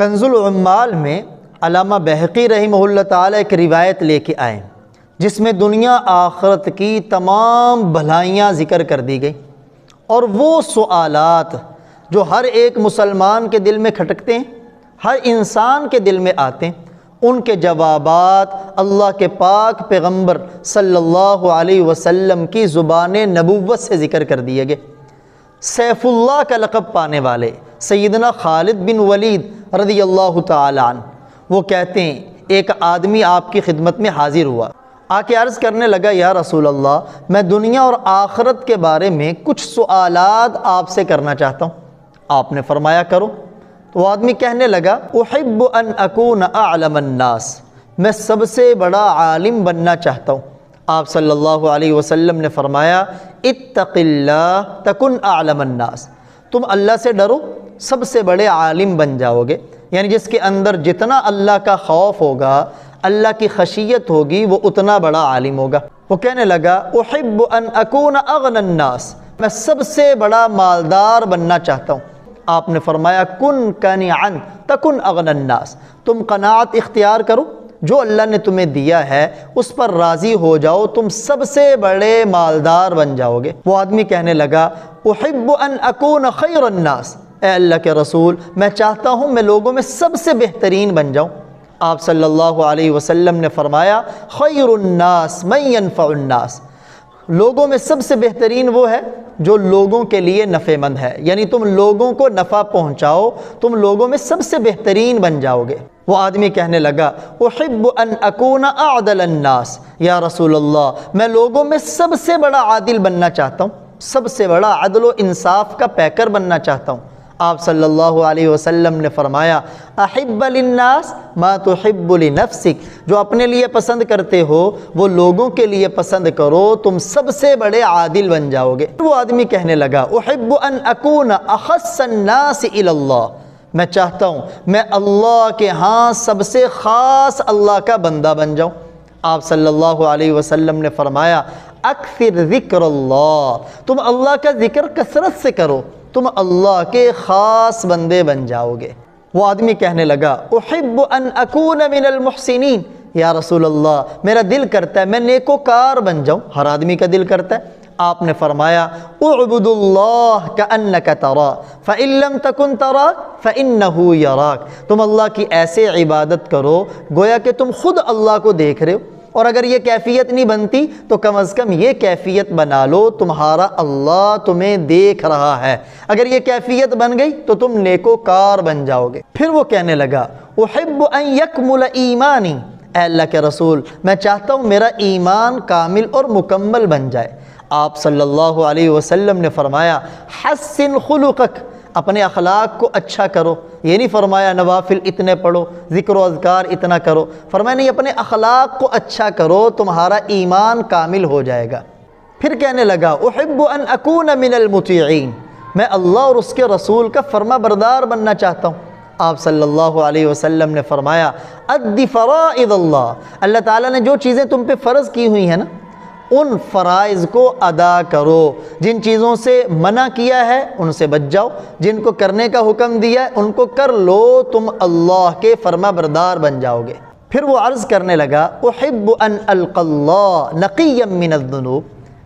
کنز العمال میں علامہ بہقی رحمہ اللہ تعالیٰ ایک روایت لے کے آئے جس میں دنیا آخرت کی تمام بھلائیاں ذکر کر دی گئی، اور وہ سوالات جو ہر ایک مسلمان کے دل میں کھٹکتے ہیں، ہر انسان کے دل میں آتے ہیں، ان کے جوابات اللہ کے پاک پیغمبر صلی اللہ علیہ وسلم کی زبان نبوت سے ذکر کر دیے گئے۔ سیف اللہ کا لقب پانے والے سیدنا خالد بن ولید رضی اللہ تعالی عنہ وہ کہتے ہیں ایک آدمی آپ کی خدمت میں حاضر ہوا، آ کے عرض کرنے لگا یا رسول اللہ میں دنیا اور آخرت کے بارے میں کچھ سوالات آپ سے کرنا چاہتا ہوں۔ آپ نے فرمایا کرو۔ تو وہ آدمی کہنے لگا احب ان اکون اعلم الناس، میں سب سے بڑا عالم بننا چاہتا ہوں۔ آپ صلی اللہ علیہ وسلم نے فرمایا اتق اللہ تکن اعلم الناس، تم اللہ سے ڈرو سب سے بڑے عالم بن جاؤ گے۔ یعنی جس کے اندر جتنا اللہ کا خوف ہوگا، اللہ کی خشیت ہوگی، وہ اتنا بڑا عالم ہوگا۔ وہ کہنے لگا احب ان اکون اغنى الناس، میں سب سے بڑا مالدار بننا چاہتا ہوں۔ آپ نے فرمایا کن قانعا تکن اغنى الناس، تم قناعت اختیار کرو، جو اللہ نے تمہیں دیا ہے اس پر راضی ہو جاؤ، تم سب سے بڑے مالدار بن جاؤ گے۔ وہ آدمی کہنے لگا احب ان اکون خیر الناس، اے اللہ کے رسول میں چاہتا ہوں میں لوگوں میں سب سے بہترین بن جاؤں۔ آپ صلی اللہ علیہ وسلم نے فرمایا خیر الناس من ينفع الناس، لوگوں میں سب سے بہترین وہ ہے جو لوگوں کے لیے نفع مند ہے، یعنی تم لوگوں کو نفع پہنچاؤ، تم لوگوں میں سب سے بہترین بن جاؤ گے۔ وہ آدمی کہنے لگا احب ان اکون اعدل الناس، یا رسول اللہ میں لوگوں میں سب سے بڑا عادل بننا چاہتا ہوں، سب سے بڑا عدل و انصاف کا پیکر بننا چاہتا ہوں۔ آپ صلی اللہ علیہ وسلم نے فرمایا احب للناس ما تحب لنفسک، جو اپنے لیے پسند کرتے ہو وہ لوگوں کے لیے پسند کرو، تم سب سے بڑے عادل بن جاؤ گے۔ وہ آدمی کہنے لگا احب ان اکون اخص الناس الی اللہ، میں چاہتا ہوں میں اللہ کے ہاں سب سے خاص اللہ کا بندہ بن جاؤں۔ آپ صلی اللہ علیہ وسلم نے فرمایا اکثر ذکر اللہ، تم اللہ کا ذکر کثرت سے کرو، تم اللہ کے خاص بندے بن جاؤ گے۔ وہ آدمی کہنے لگا احب ان اکون من المحسنین، یا رسول اللہ میرا دل کرتا ہے میں نیکوکار بن جاؤں، ہر آدمی کا دل کرتا ہے۔ آپ نے فرمایا اعبد اللہ کأنک تراہ فإن لم تکن تراہ فإنہ یراک، تم اللہ کی ایسے عبادت کرو گویا کہ تم خود اللہ کو دیکھ رہے ہو، اور اگر یہ کیفیت نہیں بنتی تو کم از کم یہ کیفیت بنا لو تمہارا اللہ تمہیں دیکھ رہا ہے، اگر یہ کیفیت بن گئی تو تم نیکوکار بن جاؤ گے۔ پھر وہ کہنے لگا احب ان یکمل ایمانی، اے اللہ کے رسول میں چاہتا ہوں میرا ایمان کامل اور مکمل بن جائے۔ آپ صلی اللہ علیہ وسلم نے فرمایا حسن خلقک، اپنے اخلاق کو اچھا کرو، یہ نہیں فرمایا نوافل اتنے پڑھو، ذکر و اذکار اتنا کرو، فرمایا نہیں اپنے اخلاق کو اچھا کرو تمہارا ایمان کامل ہو جائے گا۔ پھر کہنے لگا احب ان اکون من المطیعین، میں اللہ اور اس کے رسول کا فرما بردار بننا چاہتا ہوں۔ آپ صلی اللہ علیہ وسلم نے فرمایا ادی فرائض اللہ، اللہ تعالیٰ نے جو چیزیں تم پہ فرض کی ہوئی ہیں نا ان فرائض کو ادا کرو، جن چیزوں سے منع کیا ہے ان سے بچ جاؤ، جن کو کرنے کا حکم دیا ہے ان کو کر لو، تم اللہ کے فرما بردار بن جاؤ گے۔ پھر وہ عرض کرنے لگا احب ان القی اللہ نقیا من الذنوب،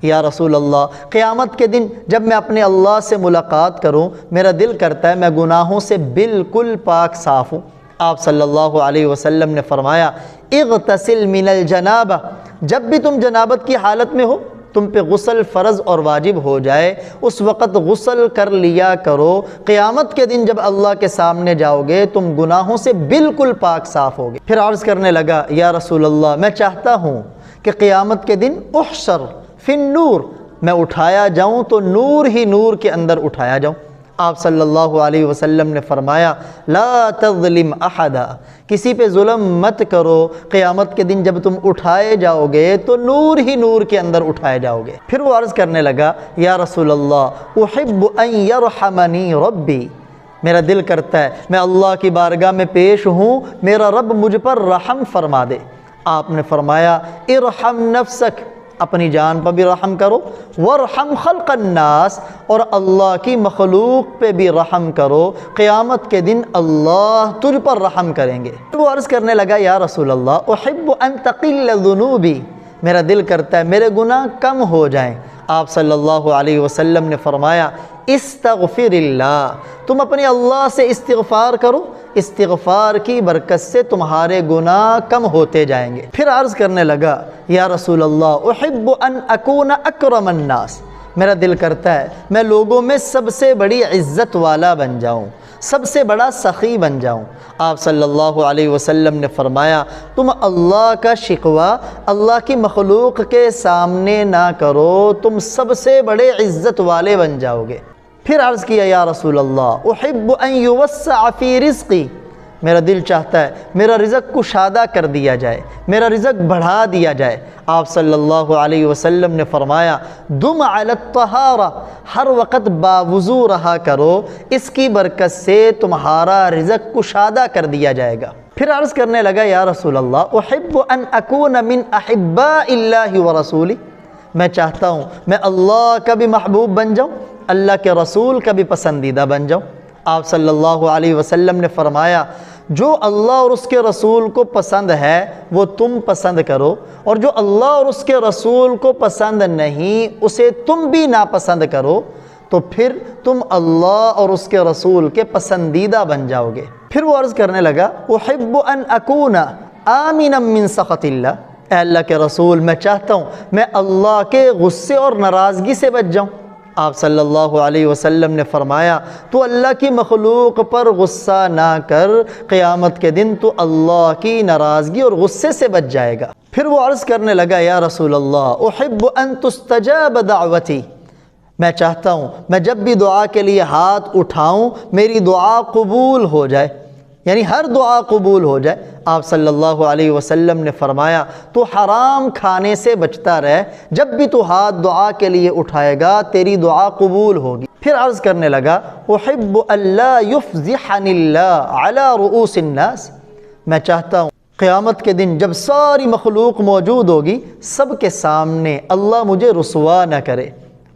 یا رسول اللہ قیامت کے دن جب میں اپنے اللہ سے ملاقات کروں میرا دل کرتا ہے میں گناہوں سے بالکل پاک صاف ہوں۔ آپ صلی اللہ علیہ وسلم نے فرمایا اغتسل من الجنابہ، جب بھی تم جنابت کی حالت میں ہو تم پہ غسل فرض اور واجب ہو جائے اس وقت غسل کر لیا کرو، قیامت کے دن جب اللہ کے سامنے جاؤ گے تم گناہوں سے بالکل پاک صاف ہوگے۔ پھر عرض کرنے لگا یا رسول اللہ میں چاہتا ہوں کہ قیامت کے دن احشر فی النور، میں اٹھایا جاؤں تو نور ہی نور کے اندر اٹھایا جاؤں۔ آپ صلی اللہ علیہ وسلم نے فرمایا لا تظلم احدا، کسی پہ ظلم مت کرو، قیامت کے دن جب تم اٹھائے جاؤ گے تو نور ہی نور کے اندر اٹھائے جاؤ گے۔ پھر وہ عرض کرنے لگا یا رسول اللہ احب ان یرحمنی ربی، میرا دل کرتا ہے میں اللہ کی بارگاہ میں پیش ہوں میرا رب مجھ پر رحم فرما دے۔ آپ نے فرمایا ارحم نفسک، اپنی جان پر بھی رحم کرو، وارحم خلق الناس، اور اللہ کی مخلوق پہ بھی رحم کرو، قیامت کے دن اللہ تجھ پر رحم کریں گے۔ وہ عرض کرنے لگا یا رسول اللہ احب ان تقل ذنوبی، میرا دل کرتا ہے میرے گناہ کم ہو جائیں۔ آپ صلی اللہ علیہ وسلم نے فرمایا استغفر اللہ، تم اپنے اللہ سے استغفار کرو، استغفار کی برکت سے تمہارے گناہ کم ہوتے جائیں گے۔ پھر عرض کرنے لگا یا رسول اللہ احب ان اکون اکرم الناس، میرا دل کرتا ہے میں لوگوں میں سب سے بڑی عزت والا بن جاؤں، سب سے بڑا سخی بن جاؤں۔ آپ صلی اللہ علیہ وسلم نے فرمایا تم اللہ کا شکوہ اللہ کی مخلوق کے سامنے نہ کرو، تم سب سے بڑے عزت والے بن جاؤ گے۔ پھر عرض کیا یا رسول اللہ احب ان یوسع فی رزقی، میرا دل چاہتا ہے میرا رزق کشادہ کر دیا جائے، میرا رزق بڑھا دیا جائے۔ آپ صلی اللہ علیہ وسلم نے فرمایا دم علی الطہارہ، ہر وقت باوضو رہا کرو، اس کی برکت سے تمہارا رزق کشادہ کر دیا جائے گا۔ پھر عرض کرنے لگا یا رسول اللہ احب ان اکون من احباء اللہ ورسولہ، میں چاہتا ہوں میں اللہ کا بھی محبوب بن جاؤں، اللہ کے رسول کا بھی پسندیدہ بن جاؤں۔ آپ صلی اللہ علیہ وسلم نے فرمایا جو اللہ اور اس کے رسول کو پسند ہے وہ تم پسند کرو، اور جو اللہ اور اس کے رسول کو پسند نہیں اسے تم بھی ناپسند کرو، تو پھر تم اللہ اور اس کے رسول کے پسندیدہ بن جاؤ گے۔ پھر وہ عرض کرنے لگا احب ان اکون آمنا من سخط اللہ، اے اللہ کے رسول میں چاہتا ہوں میں اللہ کے غصے اور ناراضگی سے بچ جاؤں۔ آپ صلی اللہ علیہ وسلم نے فرمایا تو اللہ کی مخلوق پر غصہ نہ کر، قیامت کے دن تو اللہ کی ناراضگی اور غصے سے بچ جائے گا۔ پھر وہ عرض کرنے لگا یا رسول اللہ احب ان تستجاب دعوتی، میں چاہتا ہوں میں جب بھی دعا کے لیے ہاتھ اٹھاؤں میری دعا قبول ہو جائے، یعنی ہر دعا قبول ہو جائے۔ آپ صلی اللہ علیہ وسلم نے فرمایا تو حرام کھانے سے بچتا رہ، جب بھی تو ہاتھ دعا کے لیے اٹھائے گا تیری دعا قبول ہوگی۔ پھر عرض کرنے لگا احب اللہ یفضحنی اللہ علی رؤوس الناس، میں چاہتا ہوں قیامت کے دن جب ساری مخلوق موجود ہوگی سب کے سامنے اللہ مجھے رسوا نہ کرے۔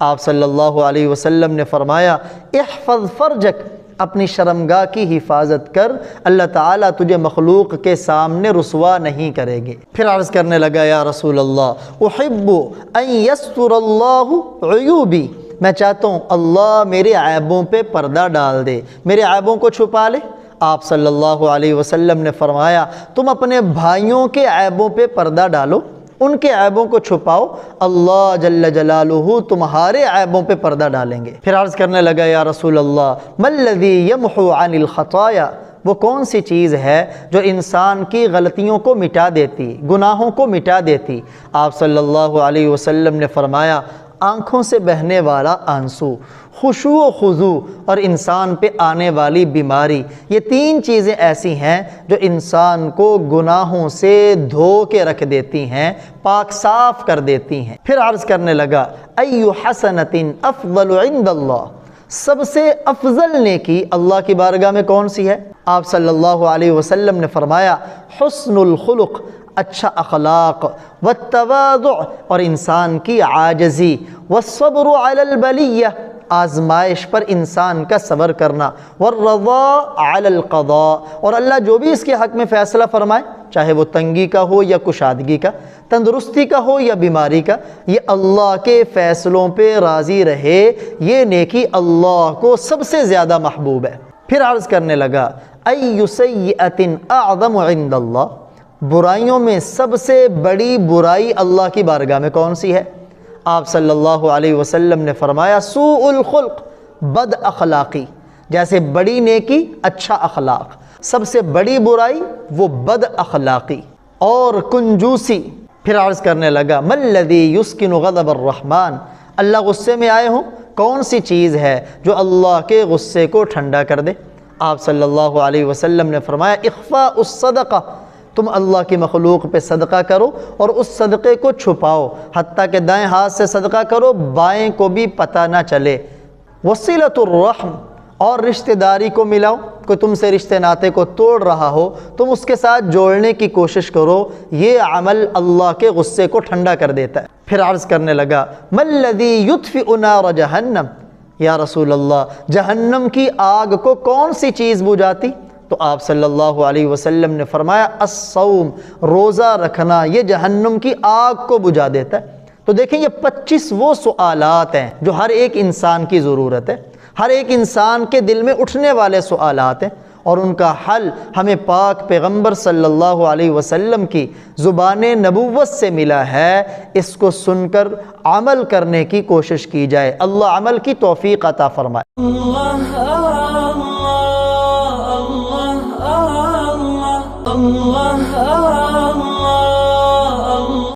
آپ صلی اللہ علیہ وسلم نے فرمایا احفظ فرجک، اپنی شرمگاہ کی حفاظت کر، اللہ تعالیٰ تجھے مخلوق کے سامنے رسوا نہیں کرے گے۔ پھر عرض کرنے لگا یا رسول اللہ احب ان یستر اللہ عیوبی، میں چاہتا ہوں اللہ میرے عیبوں پہ پردہ ڈال دے، میرے عیبوں کو چھپا لے۔ آپ صلی اللہ علیہ وسلم نے فرمایا تم اپنے بھائیوں کے عیبوں پہ پردہ ڈالو، ان کے عیبوں کو چھپاؤ، اللہ جل جلالہ تمہارے عیبوں پہ پردہ ڈالیں گے۔ پھر عرض کرنے لگا یا رسول اللہ ما الذی یمحو عن الخطایا، وہ کون سی چیز ہے جو انسان کی غلطیوں کو مٹا دیتی، گناہوں کو مٹا دیتی؟ آپ صلی اللہ علیہ وسلم نے فرمایا آنکھوں سے بہنے والا آنسو، خشوع و خضوع اور انسان پہ آنے والی بیماری، یہ تین چیزیں ایسی ہیں جو انسان کو گناہوں سے دھو کے رکھ دیتی ہیں، پاک صاف کر دیتی ہیں۔ پھر عرض کرنے لگا ای حسنۃ افضل عند اللہ، سب سے افضل نیکی اللہ کی بارگاہ میں کون سی ہے؟ آپ صلی اللہ علیہ وسلم نے فرمایا حسن الخلق، اچھا اخلاق، والتواضع اور انسان کی عاجزی، والصبر علی البلیہ آزمائش پر انسان کا صبر کرنا، والرضا علی القضاء اور اللہ جو بھی اس کے حق میں فیصلہ فرمائے، چاہے وہ تنگی کا ہو یا کشادگی کا، تندرستی کا ہو یا بیماری کا، یہ اللہ کے فیصلوں پہ راضی رہے، یہ نیکی اللہ کو سب سے زیادہ محبوب ہے۔ پھر عرض کرنے لگا ای سیئۃ اعظم عند اللہ، برائیوں میں سب سے بڑی برائی اللہ کی بارگاہ میں کون سی ہے؟ آپ صلی اللہ علیہ وسلم نے فرمایا سوء الخلق، بد اخلاقی، جیسے بڑی نیکی اچھا اخلاق، سب سے بڑی برائی وہ بد اخلاقی اور کنجوسی۔ پھر عرض کرنے لگا ما الذی یسکن غضب الرحمن، اللہ غصے میں آئے ہوں کون سی چیز ہے جو اللہ کے غصے کو ٹھنڈا کر دے؟ آپ صلی اللہ علیہ وسلم نے فرمایا اخفاء الصدقہ، تم اللہ کی مخلوق پہ صدقہ کرو اور اس صدقے کو چھپاؤ، حتیٰ کہ دائیں ہاتھ سے صدقہ کرو بائیں کو بھی پتہ نہ چلے۔ وصلۃ الرحم، اور رشتہ داری کو ملاؤ، کوئی تم سے رشتے ناطے کو توڑ رہا ہو تم اس کے ساتھ جوڑنے کی کوشش کرو، یہ عمل اللہ کے غصے کو ٹھنڈا کر دیتا ہے۔ پھر عرض کرنے لگا مَلَّذِي يُطْفِئُ نَارَ جہنم، یا رسول اللہ جہنم کی آگ کو کون سی چیز بجھاتی؟ تو آپ صلی اللہ علیہ وسلم نے فرمایا الصوم، روزہ رکھنا، یہ جہنم کی آگ کو بجھا دیتا ہے۔ تو دیکھیں یہ 25 وہ سوالات ہیں جو ہر ایک انسان کی ضرورت ہے، ہر ایک انسان کے دل میں اٹھنے والے سوالات ہیں، اور ان کا حل ہمیں پاک پیغمبر صلی اللہ علیہ وسلم کی زبان نبوت سے ملا ہے۔ اس کو سن کر عمل کرنے کی کوشش کی جائے، اللہ عمل کی توفیق عطا فرمائے۔ اللہ